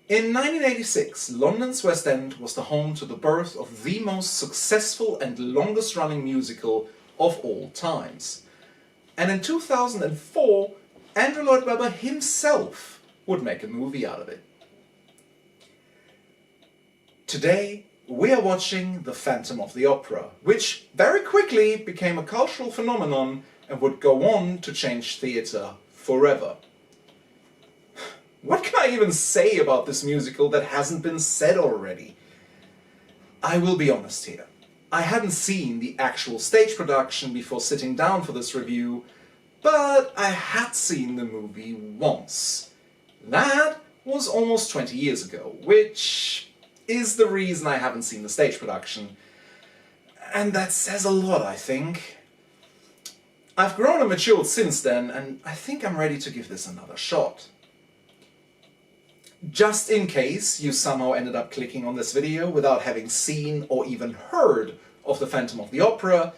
In 1986, London's West End was the home to the birth of the most successful and longest-running musical of all times. And in 2004, Andrew Lloyd Webber himself would make a movie out of it. Today, we are watching The Phantom of the Opera, which very quickly became a cultural phenomenon and would go on to change theatre forever. What can I even say about this musical that hasn't been said already? I will be honest here. I hadn't seen the actual stage production before sitting down for this review, but I had seen the movie once. That was almost 20 years ago, which is the reason I haven't seen the stage production. And that says a lot, I think. I've grown and matured since then, and I think I'm ready to give this another shot. Just in case you somehow ended up clicking on this video without having seen or even heard of The Phantom of the Opera,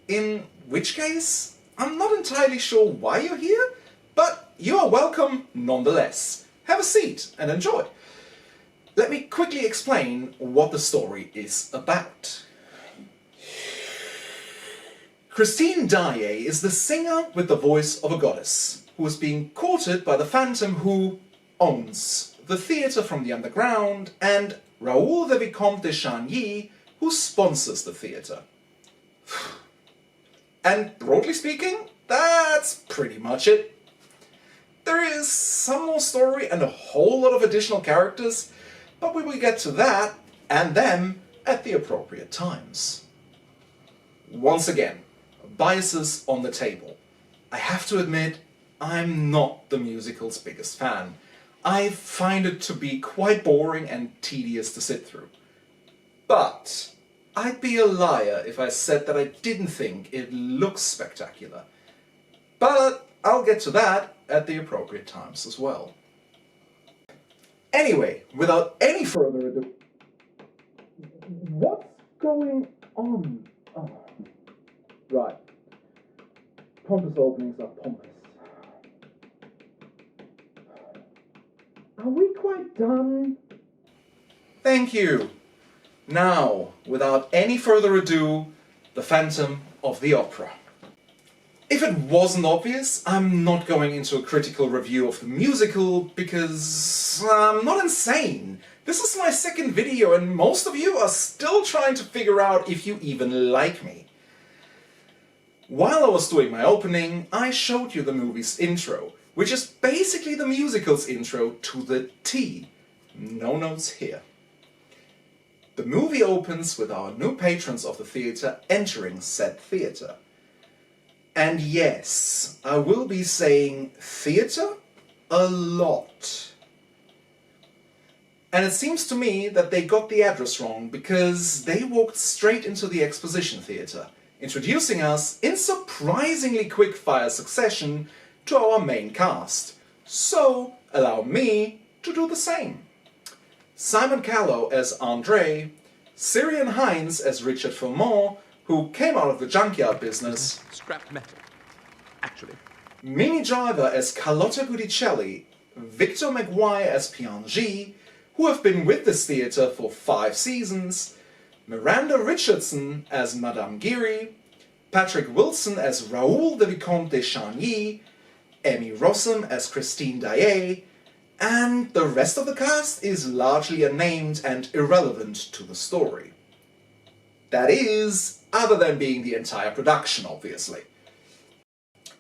in which case, I'm not entirely sure why you're here, but you are welcome nonetheless. Have a seat and enjoy. Let me quickly explain what the story is about. Christine Daae is the singer with the voice of a goddess, who is being courted by the Phantom who owns the theatre from the underground, and Raoul the Vicomte de Chagny, who sponsors the theatre. And broadly speaking, that's pretty much it. There is some more story and a whole lot of additional characters, but we will get to that and them at the appropriate times. Once again, biases on the table. I have to admit, I'm not the musical's biggest fan. I find it to be quite boring and tedious to sit through. But I'd be a liar if I said that I didn't think it looks spectacular. But I'll get to that at the appropriate times as well. Anyway, without any further ado... What's going on? Oh, right. Pompous openings are pompous. Are we quite done? Thank you. Now, without any further ado, The Phantom of the Opera. If it wasn't obvious, I'm not going into a critical review of the musical because I'm not insane. This is my second video and most of you are still trying to figure out if you even like me. While I was doing my opening, I showed you the movie's intro, which is basically the musical's intro to the T. No notes here. The movie opens with our new patrons of the theatre entering said theatre. And yes, I will be saying theatre a lot. And it seems to me that they got the address wrong because they walked straight into the exposition theatre, introducing us in surprisingly quick-fire succession to our main cast. So allow me to do the same. Simon Callow as Andre, Sirian Hines as Richard Filmont, who came out of the junkyard business, scrap metal, actually. Minnie Driver as Carlotta Guidicelli, Victor Maguire as Piangi, who have been with this theatre for 5 seasons, Miranda Richardson as Madame Geary, Patrick Wilson as Raoul the Vicomte de Chagny, Emmy Rossum as Christine Daae, and the rest of the cast is largely unnamed and irrelevant to the story. That is, other than being the entire production, obviously.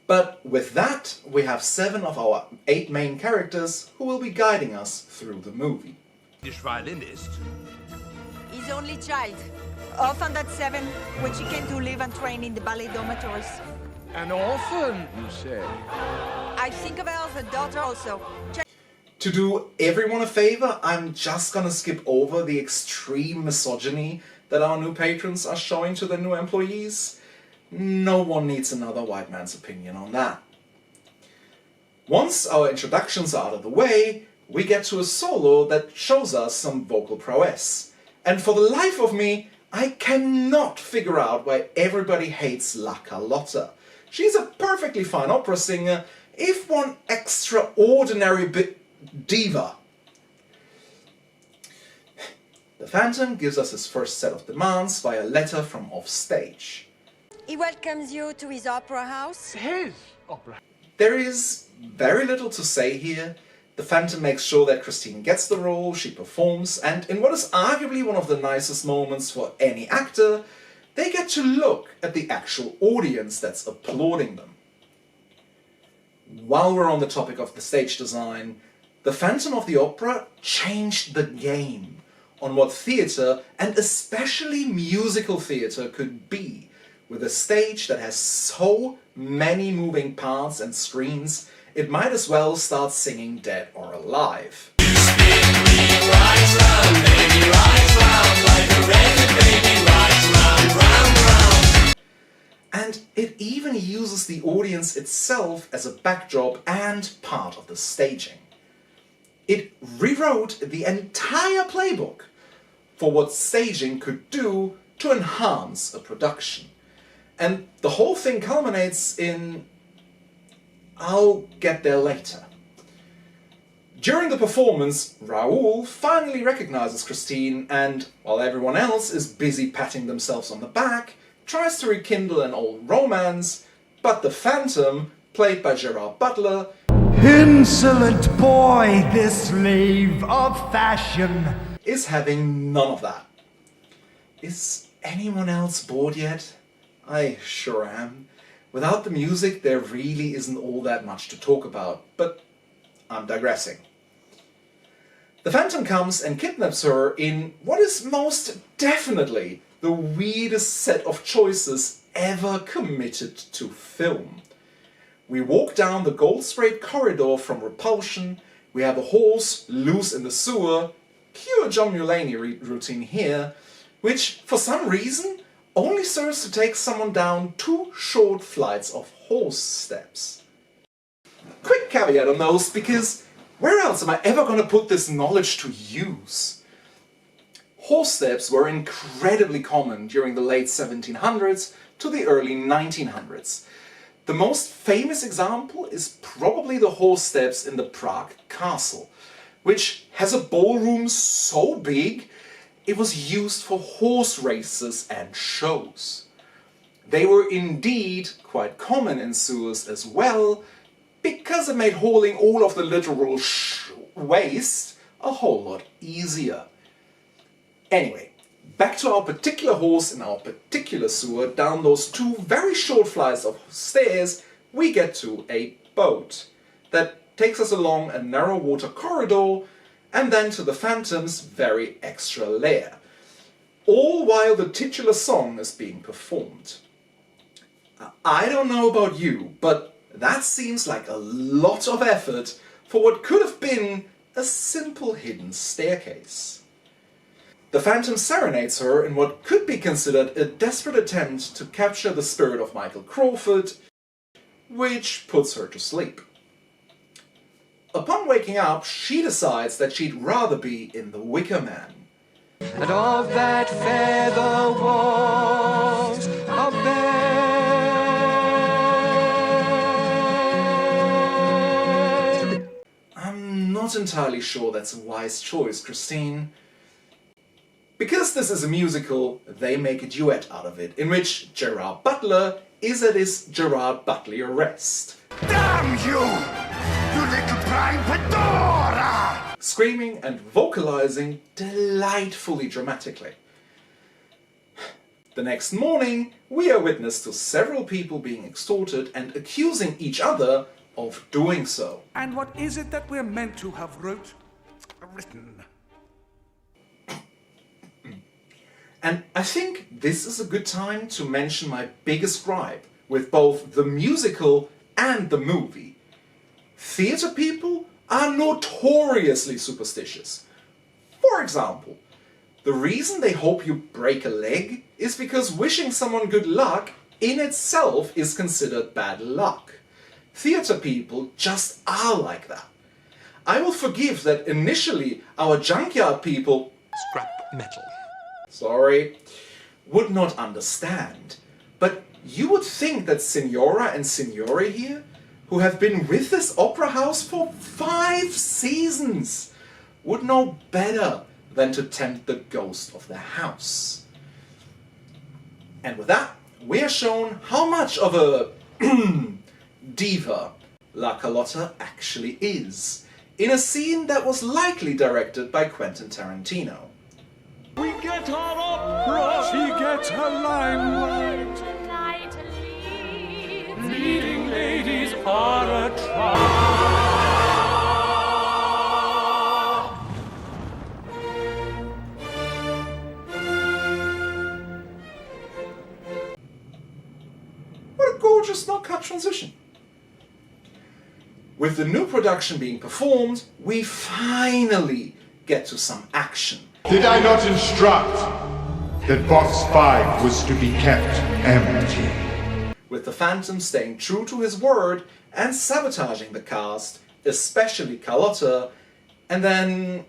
But with that, we have 7 of our 8 main characters who will be guiding us through the movie. This violinist. His only child, orphaned at 7, which he came to live and train in the ballet dormitories. An orphan, you say? I think of her as a daughter also. To do everyone a favor, I'm just gonna skip over the extreme misogyny that our new patrons are showing to their new employees. No one needs another white man's opinion on that. Once our introductions are out of the way, we get to a solo that shows us some vocal prowess. And for the life of me, I cannot figure out why everybody hates La Carlotta. She's a perfectly fine opera singer, if one extraordinary bit diva. The Phantom gives us his first set of demands via letter from offstage. He welcomes you to his opera house. His opera. There is very little to say here. The Phantom makes sure that Christine gets the role, she performs, and in what is arguably one of the nicest moments for any actor, they get to look at the actual audience that's applauding them. While we're on the topic of the stage design, the Phantom of the Opera changed the game on what theatre, and especially musical theatre, could be, with a stage that has so many moving parts and screens, it might as well start singing Dead or Alive. And it even uses the audience itself as a backdrop and part of the staging. It rewrote the entire playbook for what staging could do to enhance a production. And the whole thing culminates in... I'll get there later. During the performance, Raoul finally recognizes Christine and, while everyone else is busy patting themselves on the back, tries to rekindle an old romance, but the Phantom, played by Gerard Butler, Insolent boy, this slave of fashion, is having none of that. Is anyone else bored yet? I sure am. Without the music, there really isn't all that much to talk about, but I'm digressing. The Phantom comes and kidnaps her in what is most definitely the weirdest set of choices ever committed to film. We walk down the gold-sprayed corridor from Repulsion, we have a horse loose in the sewer, pure John Mulaney routine here, which, for some reason, only serves to take someone down 2 short flights of horse steps. Quick caveat on those, because where else am I ever going to put this knowledge to use? Horse steps were incredibly common during the late 1700s to the early 1900s. The most famous example is probably the horse steps in the Prague castle, which has a ballroom so big it was used for horse races and shows. They were indeed quite common in sewers as well, because it made hauling all of the literal waste a whole lot easier. Anyway, back to our particular horse in our particular sewer. Down those 2 very short flights of stairs, we get to a boat that takes us along a narrow water corridor and then to the Phantom's very extra lair, all while the titular song is being performed. I don't know about you, but that seems like a lot of effort for what could have been a simple hidden staircase. The Phantom serenades her in what could be considered a desperate attempt to capture the spirit of Michael Crawford, which puts her to sleep. Upon waking up, she decides that she'd rather be in The Wicker Man. and of that feather was a bed. I'm not entirely sure that's a wise choice, Christine. Because this is a musical, they make a duet out of it, in which Gerard Butler is at his Gerard Butler-esque. Damn you! You little prime fedora! Screaming and vocalizing delightfully dramatically. The next morning, we are witness to several people being extorted and accusing each other of doing so. And what is it that we're meant to have written? And I think this is a good time to mention my biggest gripe with both the musical and the movie. Theatre people are notoriously superstitious. For example, the reason they hope you break a leg is because wishing someone good luck in itself is considered bad luck. Theatre people just are like that. I will forgive that initially our junkyard people Scrap metal. would not understand. But you would think that Signora and Signore here, who have been with this opera house for 5 seasons, would know better than to tempt the ghost of their house. And with that, we are shown how much of a diva La Carlotta actually is, in a scene that was likely directed by Quentin Tarantino. We get our opera. She gets her limelight. Leading ladies are a trial. What a gorgeous not-cut transition. With the new production being performed, we finally get to some action. Did I not instruct that Box 5 was to be kept empty? With the Phantom staying true to his word and sabotaging the cast, especially Carlotta, and then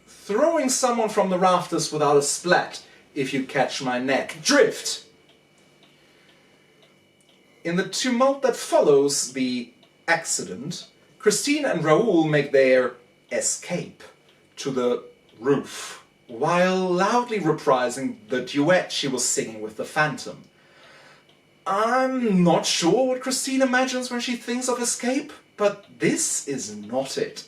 throwing someone from the rafters without a splat, if you catch my neck drift. In the tumult that follows the accident, Christine and Raoul make their escape to the roof, while loudly reprising the duet she was singing with the Phantom. I'm not sure what Christine imagines when she thinks of escape, but this is not it.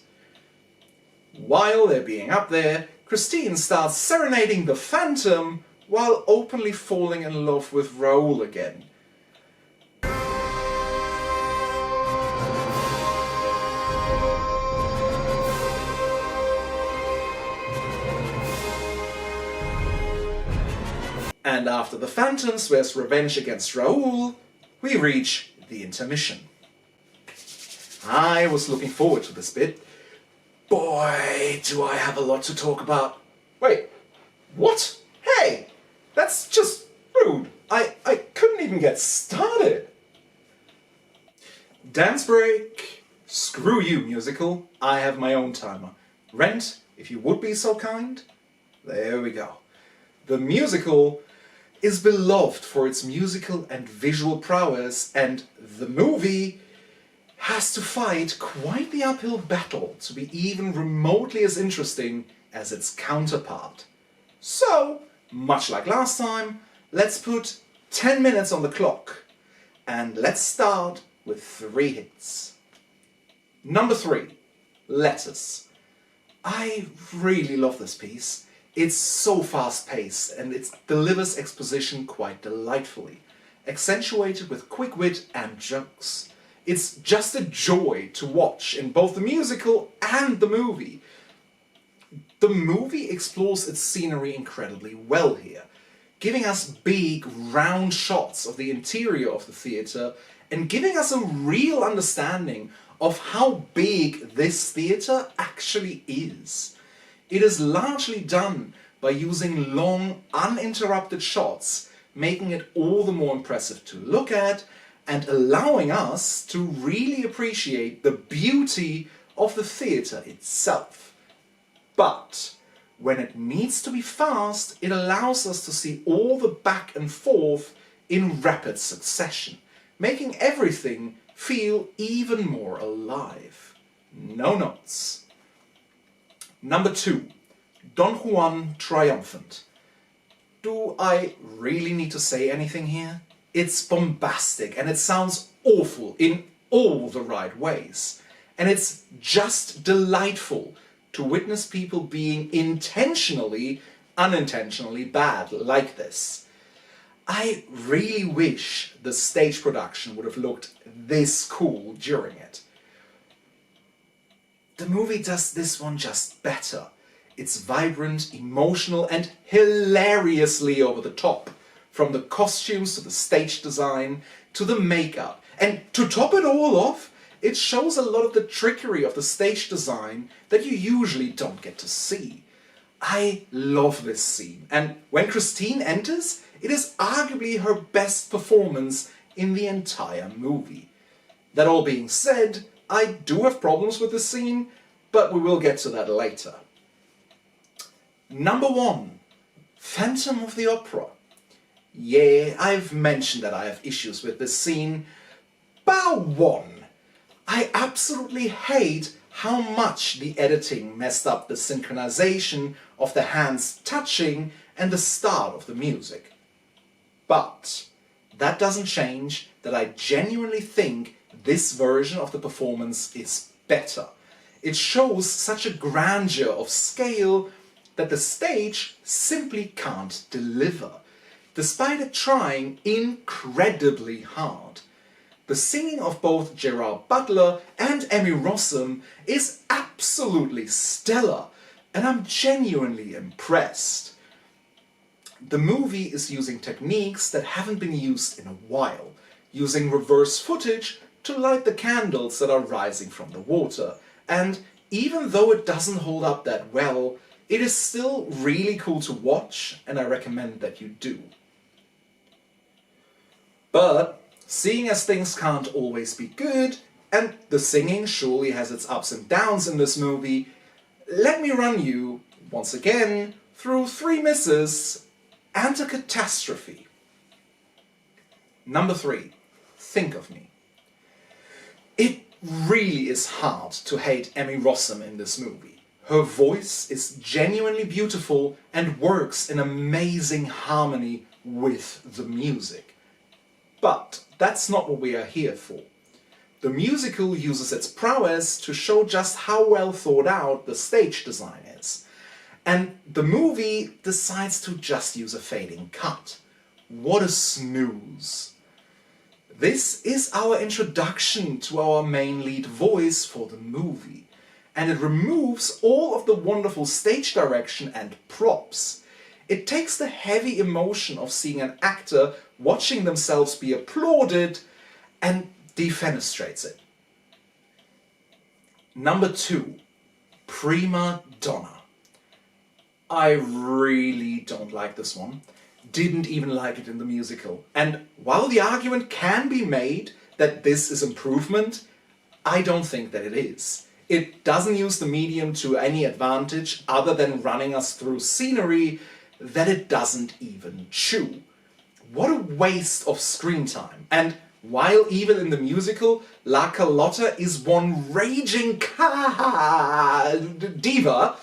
While they're being up there, Christine starts serenading the Phantom while openly falling in love with Raoul again. And after the Phantom swears revenge against Raoul, we reach the intermission. I was looking forward to this bit. Boy, do I have a lot to talk about. Wait, what? Hey, that's just rude. I couldn't even get started. Dance break. Screw you, musical. I have my own timer. Rent, if you would be so kind. There we go. The musical is beloved for its musical and visual prowess, and the movie has to fight quite the uphill battle to be even remotely as interesting as its counterpart. So, much like last time, let's put 10 minutes on the clock, and let's start with 3 hits. Number 3, Letters. I really love this piece. It's so fast-paced and it delivers exposition quite delightfully, accentuated with quick wit and jokes. It's just a joy to watch in both the musical and the movie. The movie explores its scenery incredibly well here, giving us big, round shots of the interior of the theatre and giving us a real understanding of how big this theatre actually is. It is largely done by using long, uninterrupted shots, making it all the more impressive to look at and allowing us to really appreciate the beauty of the theatre itself. But when it needs to be fast, it allows us to see all the back and forth in rapid succession, making everything feel even more alive. No notes. Number 2, Don Juan Triumphant. Do I really need to say anything here? It's bombastic and it sounds awful in all the right ways. And it's just delightful to witness people being intentionally, unintentionally bad like this. I really wish the stage production would have looked this cool during it. The movie does this one just better. It's vibrant, emotional, and hilariously over the top. From the costumes to the stage design to the makeup. And to top it all off, it shows a lot of the trickery of the stage design that you usually don't get to see. I love this scene, and when Christine enters, it is arguably her best performance in the entire movie. That all being said, I do have problems with this scene, but we will get to that later. Number 1, Phantom of the Opera. Yeah, I've mentioned that I have issues with this scene. Bar one, I absolutely hate how much the editing messed up the synchronization of the hands touching and the start of the music. But that doesn't change that I genuinely think this version of the performance is better. It shows such a grandeur of scale that the stage simply can't deliver, despite it trying incredibly hard. The singing of both Gerard Butler and Emmy Rossum is absolutely stellar, and I'm genuinely impressed. The movie is using techniques that haven't been used in a while, using reverse footage to light the candles that are rising from the water, and even though it doesn't hold up that well, it is still really cool to watch, and I recommend that you do. But seeing as things can't always be good, and the singing surely has its ups and downs in this movie, let me run you, once again, through 3 misses and a catastrophe. Number 3, Think of Me. It really is hard to hate Emmy Rossum in this movie. Her voice is genuinely beautiful and works in amazing harmony with the music. But that's not what we are here for. The musical uses its prowess to show just how well thought out the stage design is. And the movie decides to just use a fading cut. What a snooze. This is our introduction to our main lead voice for the movie, and it removes all of the wonderful stage direction and props. It takes the heavy emotion of seeing an actor watching themselves be applauded and defenestrates it. Number 2, Prima Donna. I really don't like this one. Didn't even like it in the musical. And while the argument can be made that this is improvement, I don't think that it is. It doesn't use the medium to any advantage other than running us through scenery that it doesn't even chew. What a waste of screen time. And while even in the musical, La Carlotta is one raging diva,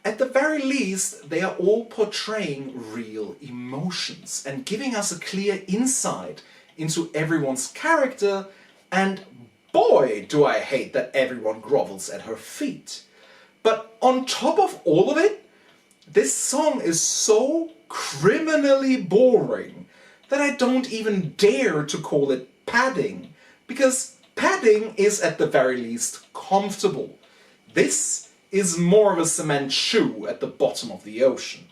at the very least, they are all portraying real emotions and giving us a clear insight into everyone's character, and boy, do I hate that everyone grovels at her feet. But on top of all of it, this song is so criminally boring that I don't even dare to call it padding, because padding is at the very least comfortable. This is more of a cement shoe at the bottom of the ocean.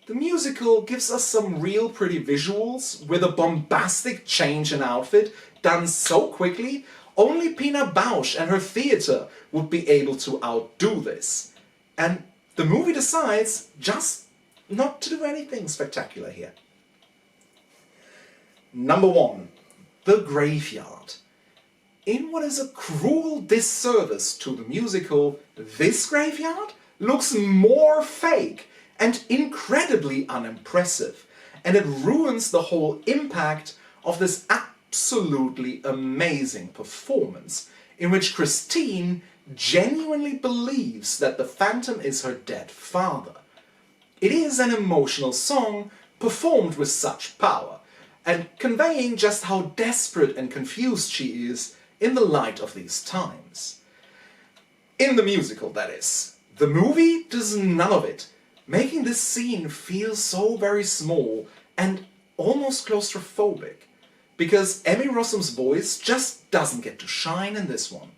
The musical gives us some real pretty visuals with a bombastic change in outfit done so quickly, only Pina Bausch and her theatre would be able to outdo this. And the movie decides just not to do anything spectacular here. Number 1, The Graveyard. In what is a cruel disservice to the musical, this graveyard looks more fake and incredibly unimpressive, and it ruins the whole impact of this absolutely amazing performance, in which Christine genuinely believes that the Phantom is her dead father. It is an emotional song performed with such power, and conveying just how desperate and confused she is in the light of these times. In the musical, that is. The movie does none of it, making this scene feel so very small and almost claustrophobic, because Emmy Rossum's voice just doesn't get to shine in this one.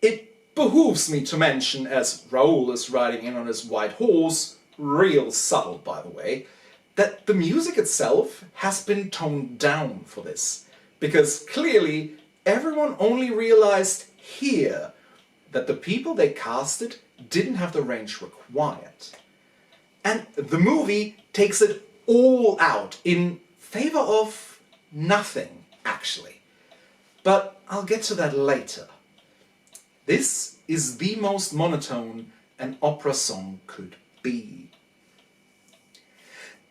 It behooves me to mention, as Raoul is riding in on his white horse, real subtle by the way, that the music itself has been toned down for this, because clearly everyone only realized here that the people they casted didn't have the range required. And the movie takes it all out in favor of nothing, actually. But I'll get to that later. This is the most monotone an opera song could be.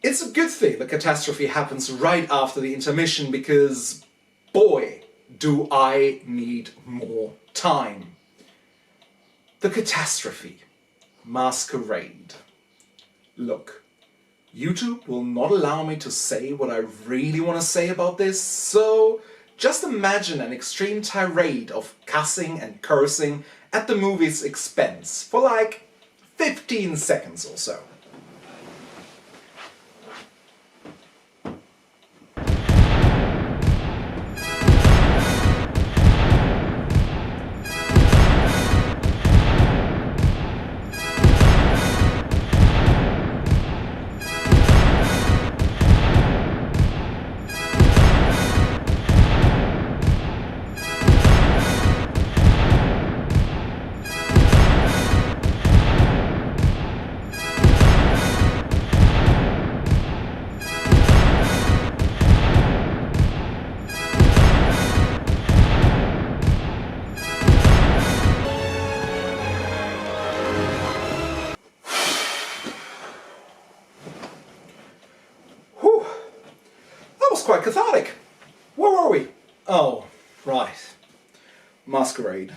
It's a good thing the catastrophe happens right after the intermission, because boy, do I need more time. The catastrophe. Masquerade. Look, YouTube will not allow me to say what I really want to say about this, so just imagine an extreme tirade of cussing and cursing at the movie's expense for like 15 seconds or so. Quite cathartic. Where were we? Oh, right. Masquerade.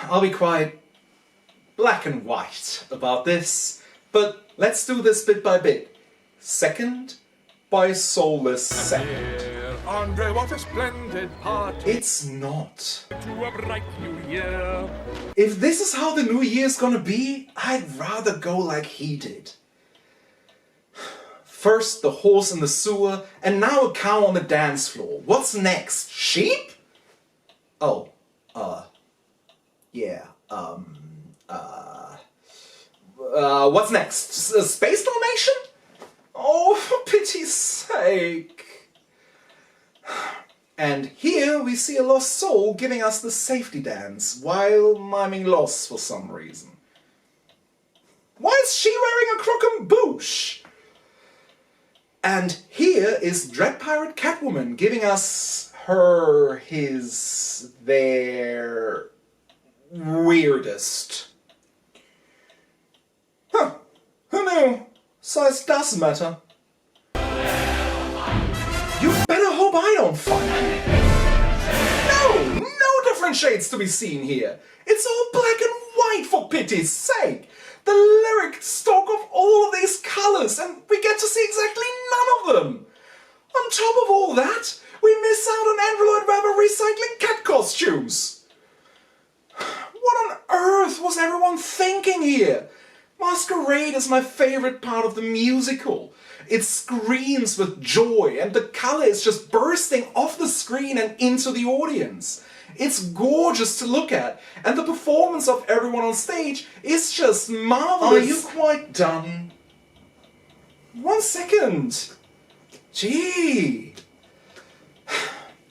I'll be quite black and white about this, but let's do this bit by bit. Second by soulless second. Andre, what a splendid party. It's not. To a bright new year. If this is how the new year's gonna be, I'd rather go like he did. First the horse in the sewer, and now a cow on the dance floor. What's next? Sheep? Oh, yeah, what's next? Space donation? Oh, for pity's sake. And here we see a lost soul giving us the safety dance while miming loss for some reason. Why is she wearing a croquembouche? And here is Dread Pirate Catwoman giving us their weirdest. Huh, who knew? Size does matter. You better hope I don't find you. No different shades to be seen here. It's all black and white for pity's sake. The lyric stock of all of these colours, and we get to see exactly none of them. On top of all that, we miss out on Android Rapper recycling cat costumes. What on earth was everyone thinking here? Masquerade is my favourite part of the musical. It screams with joy, and the colour is just bursting off the screen and into the audience. It's gorgeous to look at, and the performance of everyone on stage is just marvelous. Are you quite done? 1 second. Gee.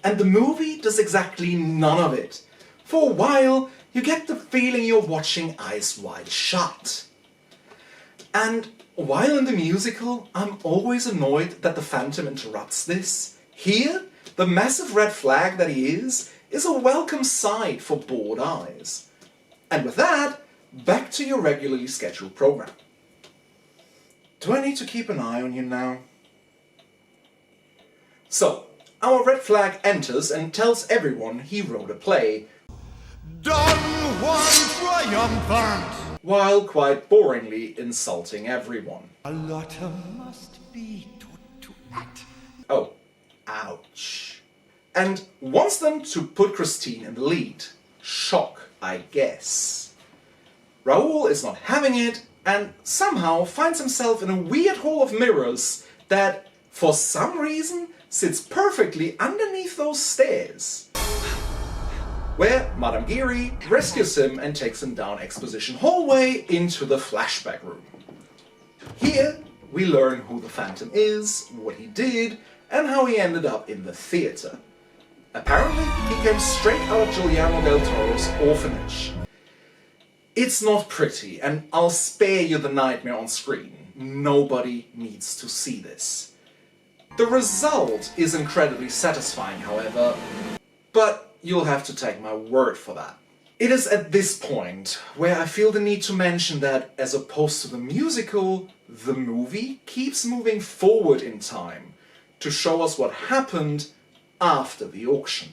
And the movie does exactly none of it. For a while, you get the feeling you're watching Eyes Wide Shut. And while in the musical, I'm always annoyed that the Phantom interrupts this. Here, the massive red flag that he is a welcome sight for bored eyes. And with that, back to your regularly scheduled program. Do I need to keep an eye on you now? So, our red flag enters and tells everyone he wrote a play, Don Juan triumphant. while quite boringly insulting everyone. A lot must be to act. Oh, ouch. And wants them to put Christine in the lead. Shock, I guess. Raoul is not having it, and somehow finds himself in a weird hall of mirrors that, for some reason, sits perfectly underneath those stairs. Where Madame Geary rescues him and takes him down Exposition Hallway into the flashback room. Here, we learn who the Phantom is, what he did, and how he ended up in the theatre. Apparently, he came straight out of Giuliano del Toro's orphanage. It's not pretty, and I'll spare you the nightmare on screen. Nobody needs to see this. The result is incredibly satisfying, however, but you'll have to take my word for that. It is at this point where I feel the need to mention that, as opposed to the musical, the movie keeps moving forward in time to show us what happened after the auction.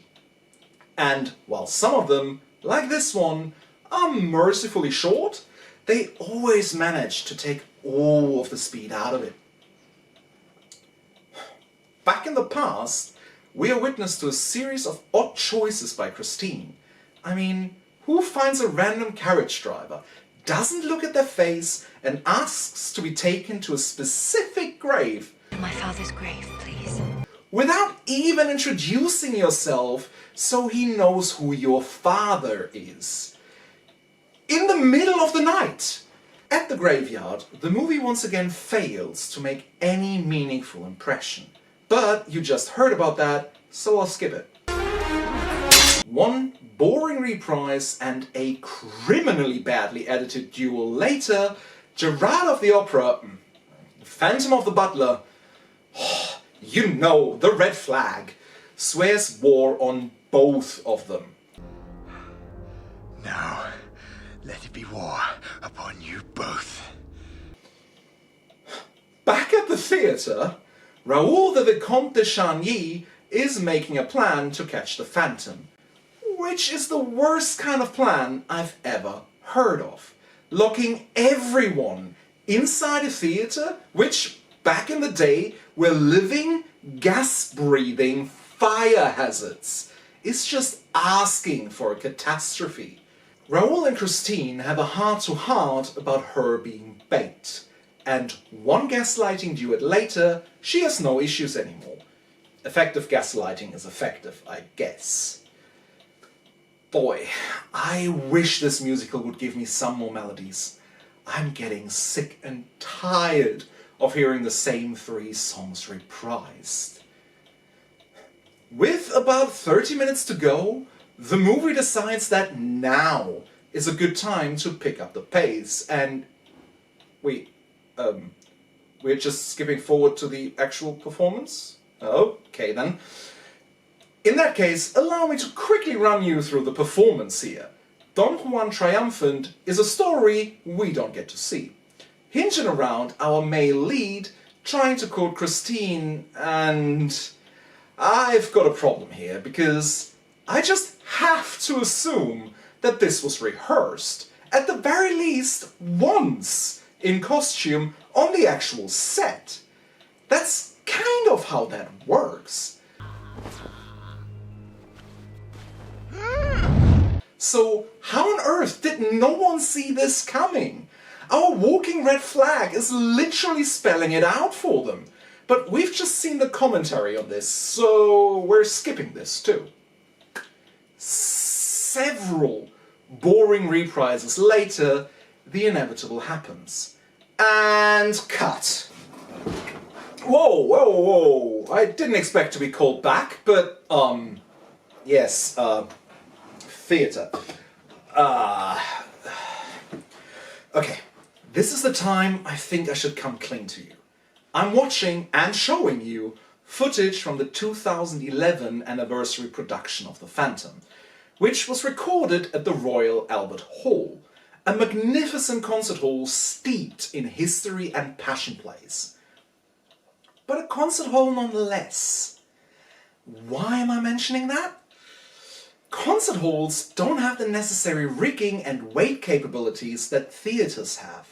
And while some of them, like this one, are mercifully short, they always manage to take all of the speed out of it. Back in the past, we are witness to a series of odd choices by Christine. I mean, who finds a random carriage driver, doesn't look at their face, and asks to be taken to a specific grave? My father's grave, please. Without even introducing yourself so he knows who your father is. In the middle of the night! At the graveyard, the movie once again fails to make any meaningful impression. But you just heard about that, so I'll skip it. One boring reprise and a criminally badly edited duel later, Gerard of the Opera, Phantom of the Butler, you know, the red flag, swears war on both of them. Now, let it be war upon you both. Back at the theatre, Raoul the Vicomte de Chagny is making a plan to catch the Phantom, which is the worst kind of plan I've ever heard of. Locking everyone inside a theatre, which back in the day were living, gas-breathing fire hazards, is just asking for a catastrophe. Raoul and Christine have a heart-to-heart about her being bait, and one gaslighting duet later, she has no issues anymore. Effective gaslighting is effective, I guess. Boy, I wish this musical would give me some more melodies. I'm getting sick and tired of hearing the same 3 songs reprised. With about 30 minutes to go, the movie decides that now is a good time to pick up the pace, and we're just skipping forward to the actual performance? Okay then. In that case, allow me to quickly run you through the performance here. Don Juan Triumphant is a story we don't get to see, hinging around our male lead trying to court Christine, and I've got a problem here because I just have to assume that this was rehearsed, at the very least once, in costume on the actual set. That's kind of how that works. So how on earth did no one see this coming? Our walking red flag is literally spelling it out for them. But we've just seen the commentary on this, so we're skipping this too. Several boring reprises later, the inevitable happens. And cut. Whoa, whoa, whoa. I didn't expect to be called back, but, yes, theatre. Okay, this is the time I think I should come clean to you. I'm watching and showing you footage from the 2011 anniversary production of The Phantom, which was recorded at the Royal Albert Hall, a magnificent concert hall steeped in history and passion plays. But a concert hall nonetheless. Why am I mentioning that? Concert halls don't have the necessary rigging and weight capabilities that theatres have.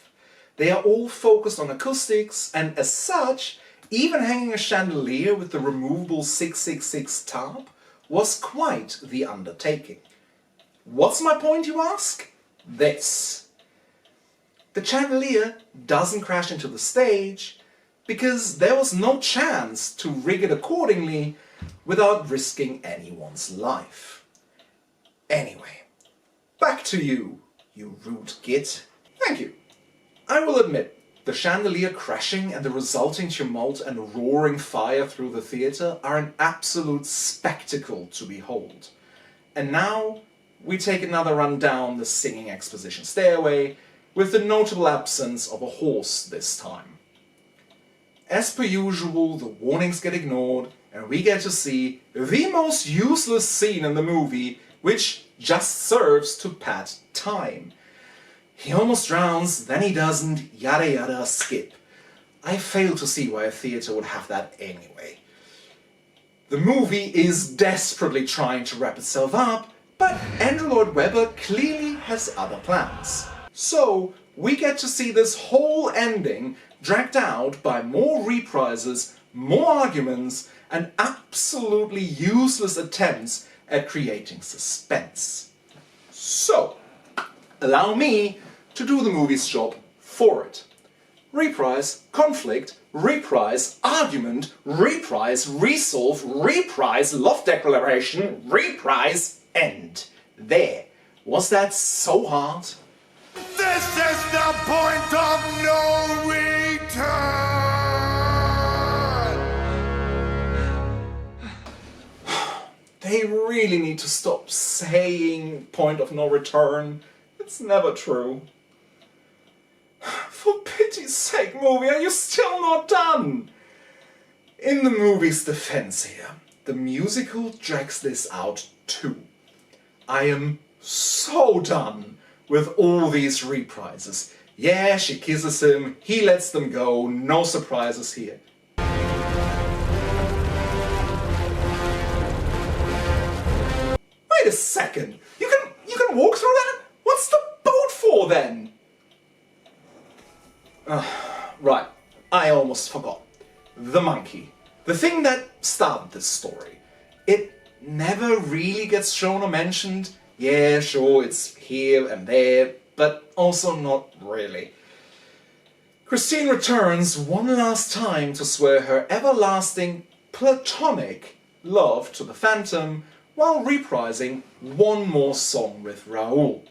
They are all focused on acoustics, and as such, even hanging a chandelier with the removable 666 tarp was quite the undertaking. What's my point, you ask? This. The chandelier doesn't crash into the stage because there was no chance to rig it accordingly without risking anyone's life. Anyway, back to you, you rude git. Thank you. I will admit, the chandelier crashing and the resulting tumult and roaring fire through the theatre are an absolute spectacle to behold. And now we take another run down the singing exposition stairway, with the notable absence of a horse this time. As per usual, the warnings get ignored, and we get to see the most useless scene in the movie, which just serves to pad time. He almost drowns, then he doesn't, yada yada, skip. I fail to see why a theatre would have that anyway. The movie is desperately trying to wrap itself up, but Andrew Lloyd Webber clearly has other plans. So we get to see this whole ending dragged out by more reprises, more arguments, and absolutely useless attempts at creating suspense. So, allow me to do the movie's job for it. Reprise, conflict, reprise, argument, reprise, resolve, reprise, love declaration, reprise, end. There. Was that so hard? This is the point of no return! They really need to stop saying point of no return. It's never true. For pity's sake, movie, are you still not done? In the movie's defense here, the musical drags this out too. I am so done with all these reprises. Yeah, she kisses him, he lets them go, no surprises here. Wait a second, you can walk through that? What's the boat for then? Right, I almost forgot. The monkey. The thing that started this story. It never really gets shown or mentioned. Yeah, sure, it's here and there, but also not really. Christine returns one last time to swear her everlasting, platonic love to the Phantom while reprising one more song with Raoul.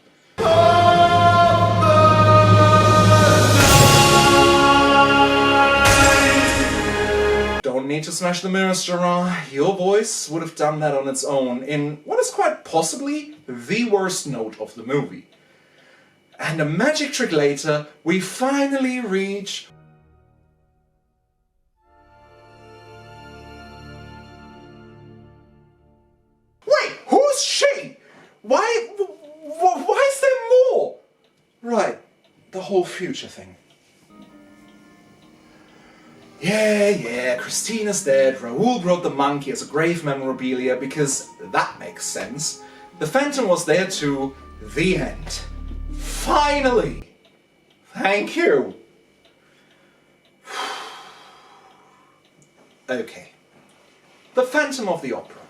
Don't need to smash the mirrors, Gerard. Your voice would have done that on its own in what is quite possibly the worst note of the movie. And a magic trick later, we finally reach... Wait, who's she? Why is there more? Right, the whole future thing. Yeah, Christina's dead, Raoul brought the monkey as a grave memorabilia because that makes sense. The Phantom was there too. The end. Finally! Thank you! Okay. The Phantom of the Opera.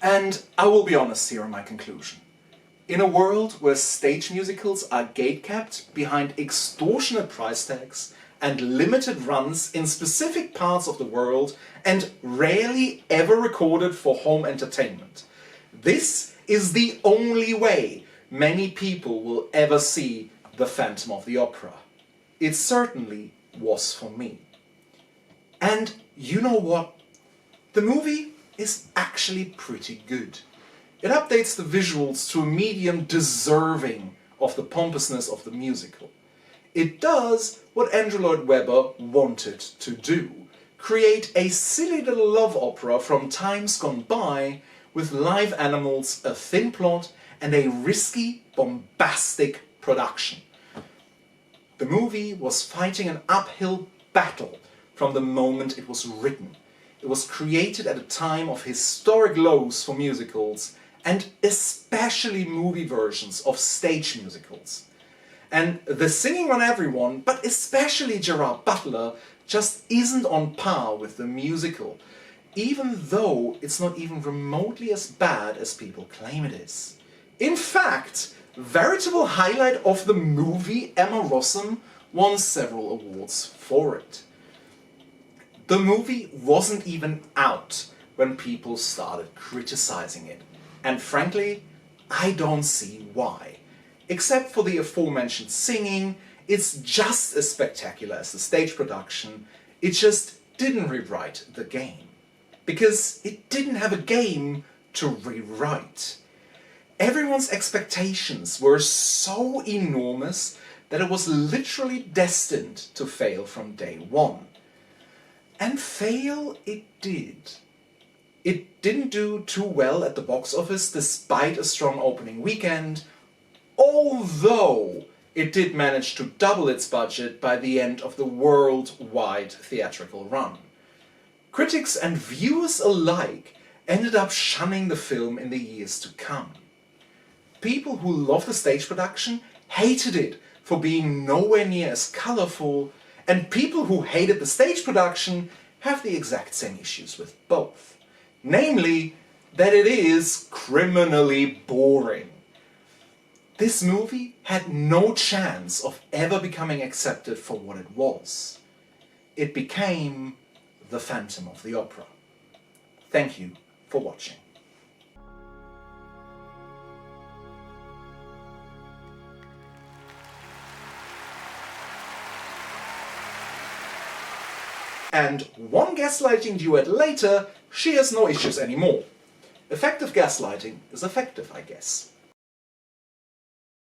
And I will be honest here in my conclusion. In a world where stage musicals are gatekept behind extortionate price tags, and limited runs in specific parts of the world and rarely ever recorded for home entertainment. This is the only way many people will ever see The Phantom of the Opera. It certainly was for me. And you know what? The movie is actually pretty good. It updates the visuals to a medium deserving of the pompousness of the musical. It does what Andrew Lloyd Webber wanted to do. Create a silly little love opera from times gone by with live animals, a thin plot, and a risky, bombastic production. The movie was fighting an uphill battle from the moment it was written. It was created at a time of historic lows for musicals, and especially movie versions of stage musicals. And the singing on everyone, but especially Gerard Butler, just isn't on par with the musical, even though it's not even remotely as bad as people claim it is. In fact, veritable highlight of the movie, Emma Rossum won several awards for it. The movie wasn't even out when people started criticizing it, and frankly, I don't see why. Except for the aforementioned singing, it's just as spectacular as the stage production. It just didn't rewrite the game. Because it didn't have a game to rewrite. Everyone's expectations were so enormous that it was literally destined to fail from day one. And fail it did. It didn't do too well at the box office despite a strong opening weekend, although it did manage to double its budget by the end of the worldwide theatrical run. critics and viewers alike ended up shunning the film in the years to come. People who loved the stage production hated it for being nowhere near as colorful, and people who hated the stage production have the exact same issues with both. Namely, that it is criminally boring. This movie had no chance of ever becoming accepted for what it was. It became the Phantom of the Opera. Thank you for watching. And one gaslighting duet later, she has no issues anymore. Effective gaslighting is effective, I guess.